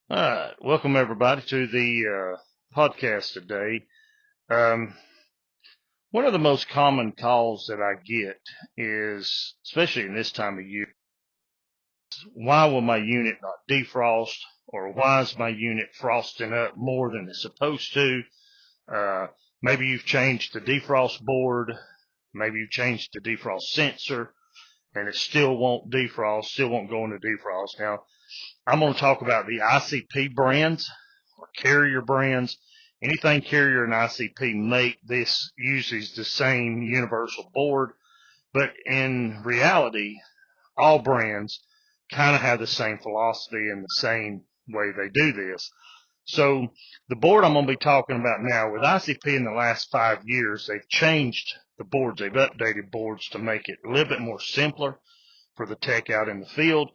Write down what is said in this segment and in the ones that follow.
All right, welcome everybody to the podcast today. Um, One of the most common calls that I get is, especially in this time of year, why will my unit not defrost, or why is my unit frosting up more than it's supposed to? Uh, Maybe you've changed the defrost board, maybe you've changed the defrost sensor, and it still won't defrost, still won't go into defrost. Now, I'm going to talk about the ICP brands or carrier brands. Anything carrier and ICP make, this uses the same universal board, but in reality, all brands kind of have the same philosophy and the same way they do this. So the board I'm going to be talking about now, with ICP in the last 5 years, they've changed the boards. They've updated boards to make it a little bit more simpler for the tech out in the field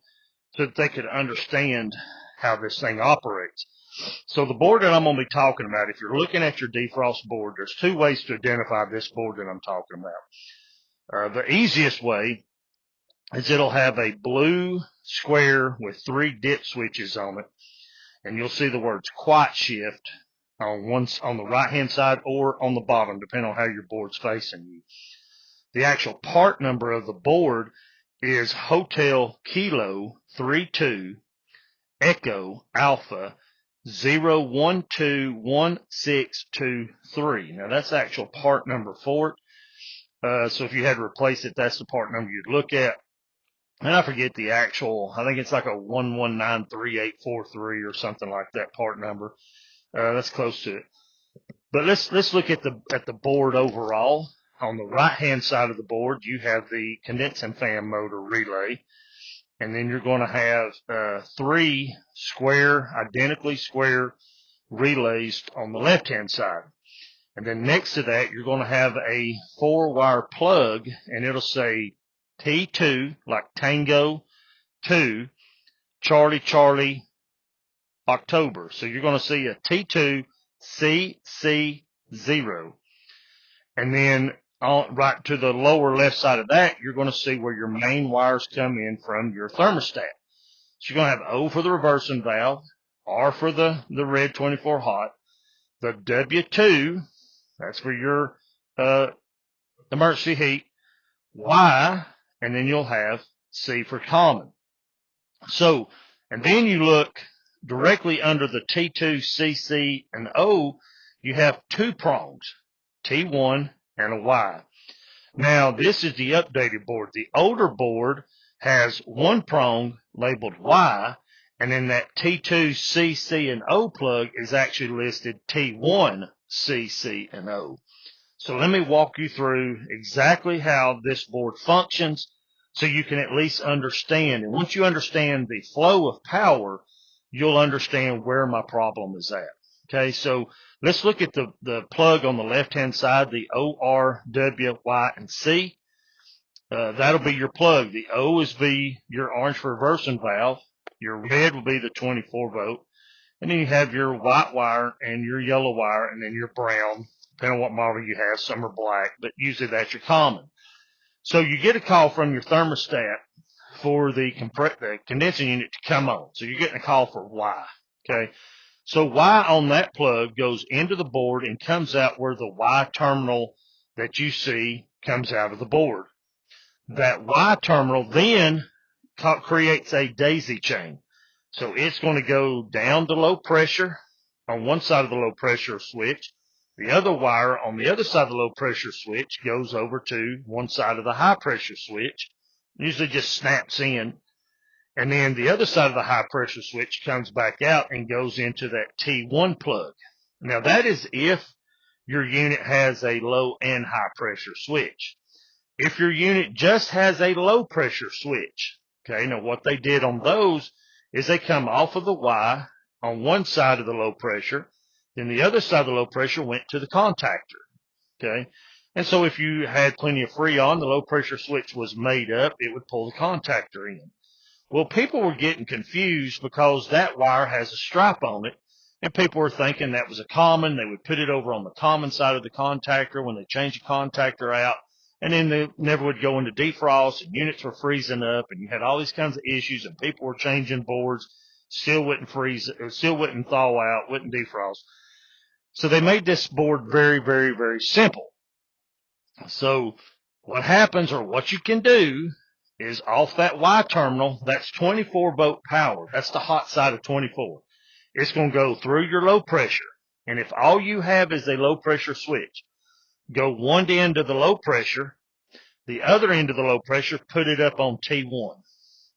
so that they could understand how this thing operates. So the board that I'm going to be talking about, if you're looking at your defrost board, there's two ways to identify this board that I'm talking about. The easiest way is it'll have a blue square with 3 dip switches on it, and you'll see the words quiet shift on the right hand side or on the bottom, depending on how your board's facing you. The actual part number of the board is Hotel Kilo 32 Echo Alpha 0121623. Now that's the actual part number for it. So if you had to replace it, that's the part number you'd look at. And I forget the actual, I think it's like a 1193843 or something like that part number. That's close to it. But let's look at the board overall. On the right hand side of the board, you have the condensing fan motor relay. And then you're going to have 3 identically square relays on the left-hand side. And then next to that, you're going to have a 4-wire plug, and it'll say T2, like Tango 2, Charlie Charlie October. So you're going to see a T2 CC0. And then right to the lower left side of that, you're going to see where your main wires come in from your thermostat. So you're going to have O for the reversing valve, R for the red 24 hot, the W2, that's for your emergency heat, Y, and then you'll have C for common. So, and then you look directly under the T2, CC, and O, you have 2 prongs, T1 and a Y. Now, this is the updated board. The older board has 1 prong labeled Y, and then that T2, CC, and O plug is actually listed T1, CC, and O. So let me walk you through exactly how this board functions so you can at least understand. And once you understand the flow of power, you'll understand where my problem is at. Okay, so let's look at the plug on the left-hand side, the O, R, W, Y, and C. That'll be your plug. The O is your orange reversing valve. Your red will be the 24-volt. And then you have your white wire and your yellow wire, and then your brown, depending on what model you have. Some are black, but usually that's your common. So you get a call from your thermostat for the condensing unit to come on. So you're getting a call for Y. Okay. So Y on that plug goes into the board and comes out where the Y terminal that you see comes out of the board. That Y terminal then creates a daisy chain. So it's going to go down to low pressure on one side of the low pressure switch. The other wire on the other side of the low pressure switch goes over to one side of the high pressure switch. Usually just snaps in. And then the other side of the high pressure switch comes back out and goes into that T1 plug. Now that is if your unit has a low and high pressure switch. If your unit just has a low pressure switch, okay, now what they did on those is they come off of the Y on one side of the low pressure, then the other side of the low pressure went to the contactor, okay? And so if you had plenty of freon, the low pressure switch was made up, it would pull the contactor in. Well, people were getting confused because that wire has a stripe on it, and people were thinking that was a common. They would put it over on the common side of the contactor when they changed the contactor out, and then they never would go into defrost, and units were freezing up, and you had all these kinds of issues, and people were changing boards. still wouldn't freeze, it still wouldn't thaw out, wouldn't defrost. So they made this board very, very, very simple. So what happens, or what you can do, is off that Y terminal, that's 24 volt power. That's the hot side of 24. It's going to go through your low pressure. And if all you have is a low pressure switch, go one end of the low pressure, the other end of the low pressure, put it up on T1.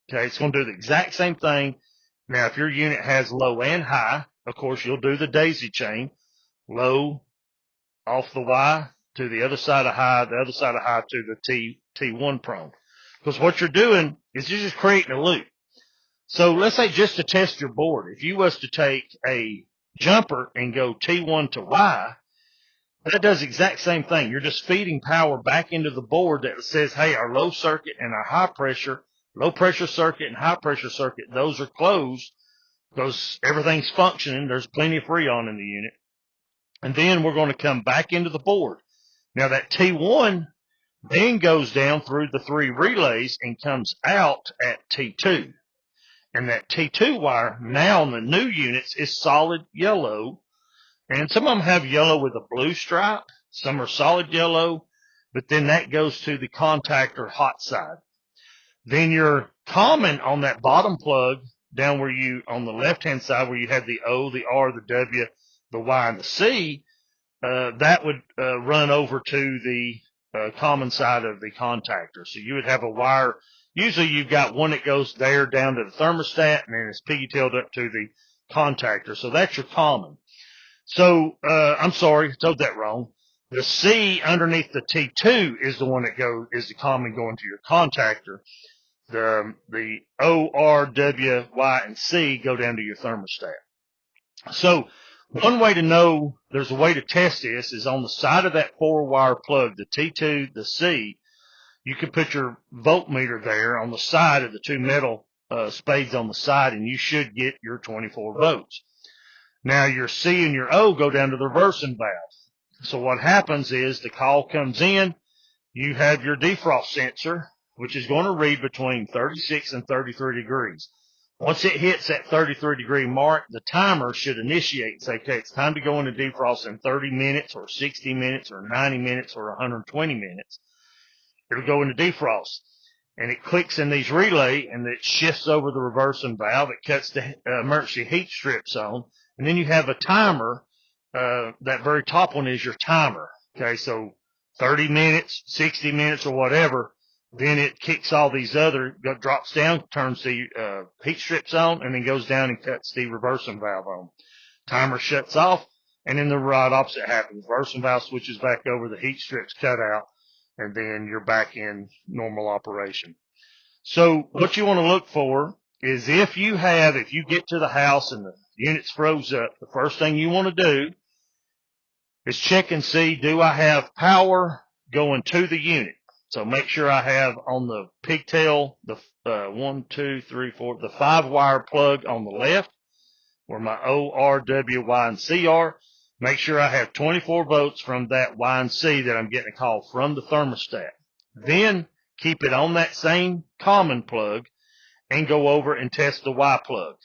Okay, it's going to do the exact same thing. Now, if your unit has low and high, of course, you'll do the daisy chain. Low off the Y to the other side of high, the other side of high to the T1 prong. Because what you're doing is you're just creating a loop. So let's say just to test your board, if you was to take a jumper and go T1 to Y, that does the exact same thing. You're just feeding power back into the board that says, hey, our low circuit and our high pressure, low pressure circuit and high pressure circuit, those are closed because everything's functioning. There's plenty of freon in the unit. And then we're going to come back into the board. Now that T1 then goes down through the 3 relays and comes out at T2. And that T2 wire now on the new units is solid yellow. And some of them have yellow with a blue stripe. Some are solid yellow. But then that goes to the contactor hot side. Then your common on that bottom plug, down where you, on the left-hand side where you have the O, the R, the W, the Y, and the C, that would run over to the common side of the contactor. So you would have a wire. Usually you've got one that goes there down to the thermostat, and then it's pigtailed up to the contactor. So that's your common. So I'm sorry, I told that wrong. The C underneath the T2 is the one that is the common going to your contactor. The O, R, W, Y, and C go down to your thermostat. So one way to know there's a way to test this is on the side of that 4-wire plug, the T2, the C, you can put your voltmeter there on the side of the 2 metal spades on the side, and you should get your 24 volts. Now your C and your O go down to the reversing valve. So what happens is the call comes in, you have your defrost sensor, which is going to read between 36 and 33 degrees. Once it hits that 33-degree mark, the timer should initiate and say, okay, it's time to go into defrost in 30 minutes or 60 minutes or 90 minutes or 120 minutes. It'll go into defrost. And it clicks in these relay, and it shifts over the reversing valve. It cuts the emergency heat strips on. And then you have a timer. That very top one is your timer. Okay, so 30 minutes, 60 minutes, or whatever. Then it kicks all these other, drops down, turns the heat strips on, and then goes down and cuts the reversing valve on. Timer shuts off, and then the right opposite happens. Reversing valve switches back over, the heat strips cut out, and then you're back in normal operation. So what you want to look for is if you get to the house and the unit's froze up, the first thing you want to do is check and see, do I have power going to the unit? So make sure I have on the pigtail, the 1, 2, 3, 4, the 5-wire plug on the left, where my O, R, W, Y, and C are. Make sure I have 24 volts from that Y and C that I'm getting a call from the thermostat. Then keep it on that same common plug and go over and test the Y plug.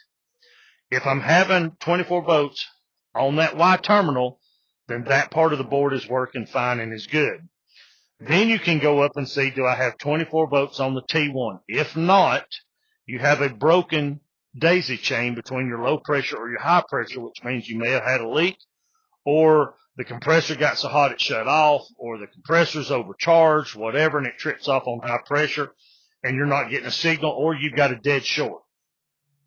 If I'm having 24 volts on that Y terminal, then that part of the board is working fine and is good. Then you can go up and see, do I have 24 volts on the T1? If not, you have a broken daisy chain between your low pressure or your high pressure, which means you may have had a leak, or the compressor got so hot it shut off, or the compressor's overcharged, whatever, and it trips off on high pressure, and you're not getting a signal, or you've got a dead short,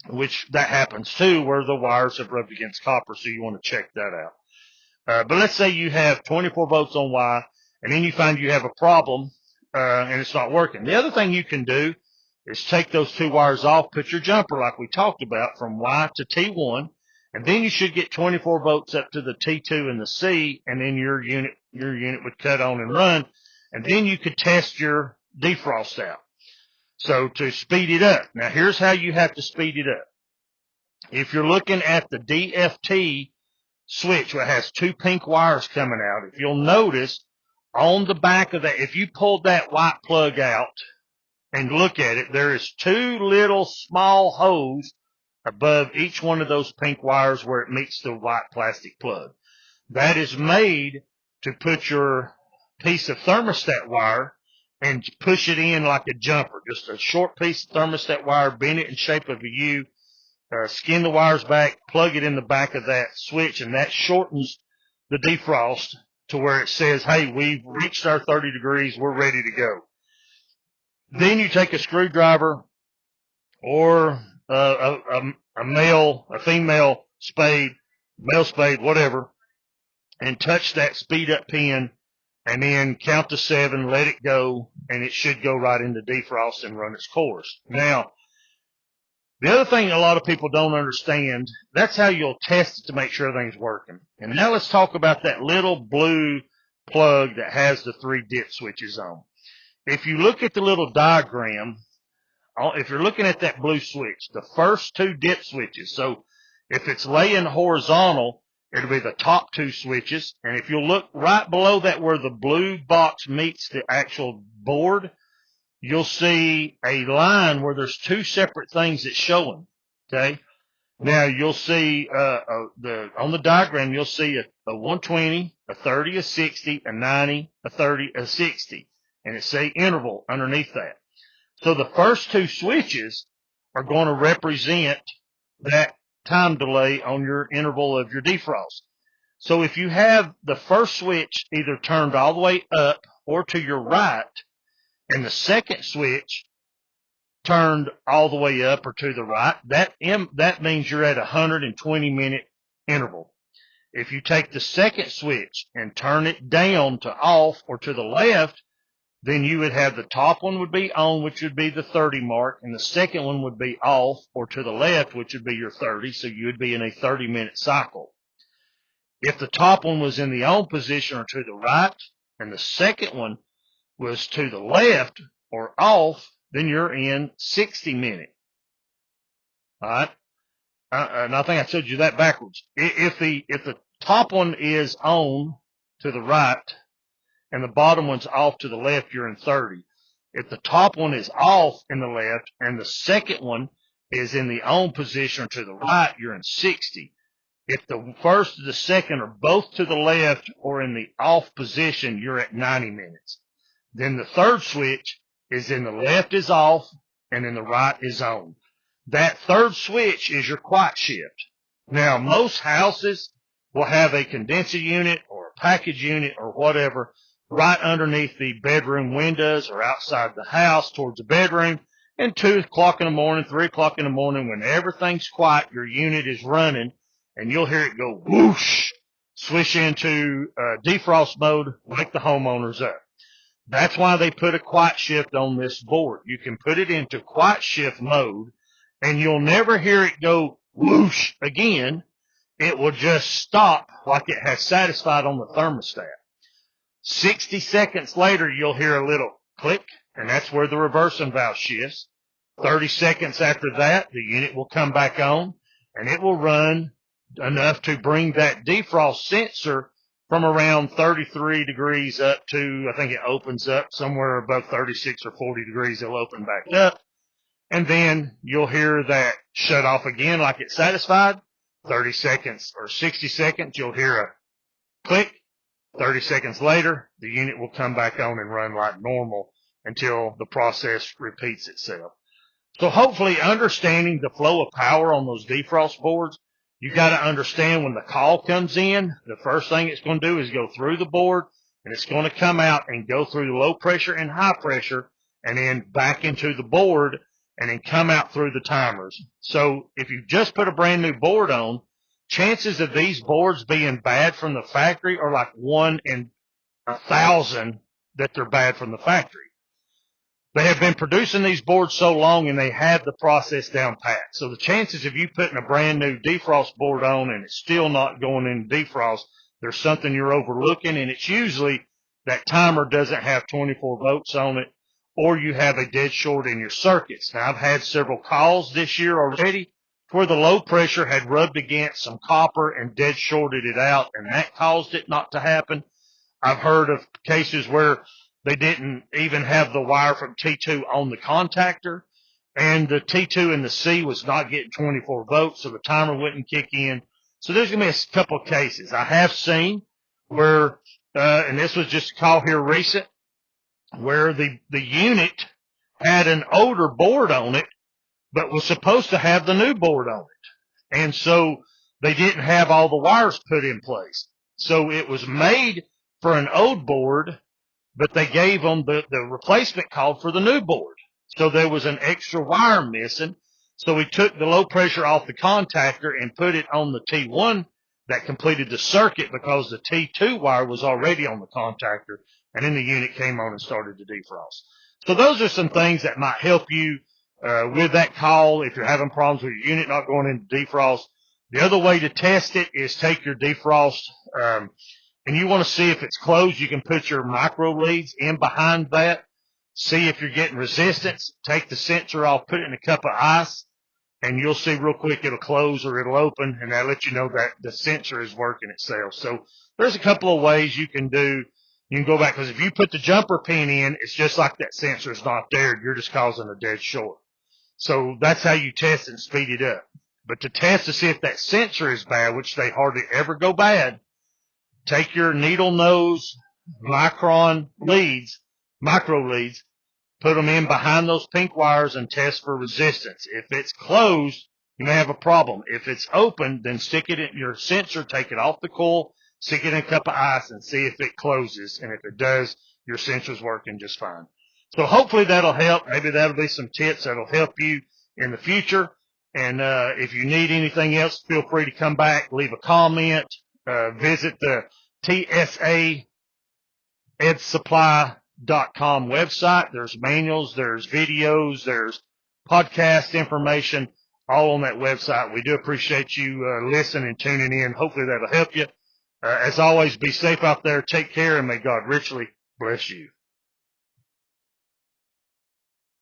which that happens too, where the wires have rubbed against copper, so you want to check that out. But let's say you have 24 volts on Y, and then you find you have a problem, and it's not working. The other thing you can do is take those 2 wires off, put your jumper like we talked about from Y to T1, and then you should get 24 volts up to the T2 and the C, and then your unit would cut on and run, and then you could test your defrost out. So to speed it up, now here's how you have to speed it up. If you're looking at the DFT switch, where it has 2 pink wires coming out, if you'll notice, on the back of that, if you pulled that white plug out and look at it, there is 2 little small holes above each one of those pink wires where it meets the white plastic plug. That is made to put your piece of thermostat wire and push it in like a jumper. Just a short piece of thermostat wire, bend it in shape of a U, skin the wires back, plug it in the back of that switch, and that shortens the defrost to where it says, hey, we've reached our 30 degrees, we're ready to go. Then you take a screwdriver or a female spade, male spade, whatever, and touch that speed up pin, and then count to 7, let it go, and it should go right into defrost and run its course. Now, the other thing a lot of people don't understand, that's how you'll test it to make sure everything's working. And now let's talk about that little blue plug that has the 3 dip switches on. If you look at the little diagram, if you're looking at that blue switch, the first 2 dip switches, so if it's laying horizontal, it'll be the top 2 switches. And if you'll look right below that where the blue box meets the actual board, you'll see a line where there's 2 separate things that's showing. Okay. Now you'll see, on the diagram, you'll see a 120, a 30, a 60, a 90, a 30, a 60. And it say interval underneath that. So the first 2 switches are going to represent that time delay on your interval of your defrost. So if you have the first switch either turned all the way up or to your right, and the second switch turned all the way up or to the right, that means you're at a 120-minute interval. If you take the second switch and turn it down to off or to the left, then you would have the top one would be on, which would be the 30 mark, and the second one would be off or to the left, which would be your 30, so you would be in a 30-minute cycle. If the top one was in the on position or to the right, and the second one was to the left or off, then you're in 60-minute. All right? And I think I told you that backwards. If the top one is on to the right, and the bottom one's off to the left, you're in 30. If the top one is off in the left and the second one is in the on position or to the right, you're in 60. If the first or the second are both to the left or in the off position, you're at 90 minutes. Then the third switch is in the left is off and in the right is on. That third switch is your quiet shift. Now, most houses will have a condenser unit or a package unit or whatever right underneath the bedroom windows or outside the house towards the bedroom. And 2 o'clock in the morning, 3 o'clock in the morning, when everything's quiet, your unit is running, and you'll hear it go whoosh, switch into defrost mode, wake the homeowners up. That's why they put a quiet shift on this board. You can put it into quiet shift mode, and you'll never hear it go whoosh again. It will just stop like it has satisfied on the thermostat. 60 seconds later, you'll hear a little click, and that's where the reversing valve shifts. 30 seconds after that, the unit will come back on, and it will run enough to bring that defrost sensor from around 33 degrees up to, I think it opens up somewhere above 36 or 40 degrees. It'll open back up, and then you'll hear that shut off again like it's satisfied. 30 seconds or 60 seconds, you'll hear a click. 30 seconds later, the unit will come back on and run like normal until the process repeats itself. So hopefully understanding the flow of power on those defrost boards, you got to understand when the call comes in, the first thing it's going to do is go through the board, and it's going to come out and go through the low pressure and high pressure, and then back into the board, and then come out through the timers. So if you just put a brand new board on, chances of these boards being bad from the factory are like 1 in 1,000 that they're bad from the factory. They have been producing these boards so long, and they have the process down pat. So the chances of you putting a brand new defrost board on and it's still not going in defrost, there's something you're overlooking, and it's usually that timer doesn't have 24 volts on it, or you have a dead short in your circuits. Now, I've had several calls this year already where the low pressure had rubbed against some copper and dead shorted it out, and that caused it not to happen. I've heard of cases where they didn't even have the wire from T2 on the contactor, and the T2 and the C was not getting 24 volts, so the timer wouldn't kick in. So there's going to be a couple of cases. I have seen where, and this was just a call here recent, where the unit had an older board on it, but was supposed to have the new board on it. And so they didn't have all the wires put in place. So it was made for an old board, but they gave them the replacement called for the new board. So there was an extra wire missing. So we took the low pressure off the contactor and put it on the T1 that completed the circuit, because the T2 wire was already on the contactor, and then the unit came on and started to defrost. So those are some things that might help you with that call if you're having problems with your unit not going into defrost. The other way to test it is take your defrost, and you want to see if it's closed. You can put your micro leads in behind that, see if you're getting resistance, take the sensor off, put it in a cup of ice, and you'll see real quick it'll close or it'll open, and that'll let you know that the sensor is working itself. So there's a couple of ways you can do. You can go back, because if you put the jumper pin in, it's just like that sensor is not there. You're just causing a dead short. So that's how you test and speed it up. But to test to see if that sensor is bad, which they hardly ever go bad, take your needle nose micro leads, put them in behind those pink wires and test for resistance. If it's closed, you may have a problem. If it's open, then stick it in your sensor, take it off the coil, stick it in a cup of ice, and see if it closes. And if it does, your sensor's working just fine. So hopefully that'll help. Maybe that'll be some tips that'll help you in the future. And if you need anything else, feel free to come back, leave a comment, visit the TSA edsupply.com website. There's manuals, there's videos, there's podcast information, all on that website. We do appreciate you listening and tuning in. Hopefully that'll help you. As always, be safe out there, take care, and may God richly bless you.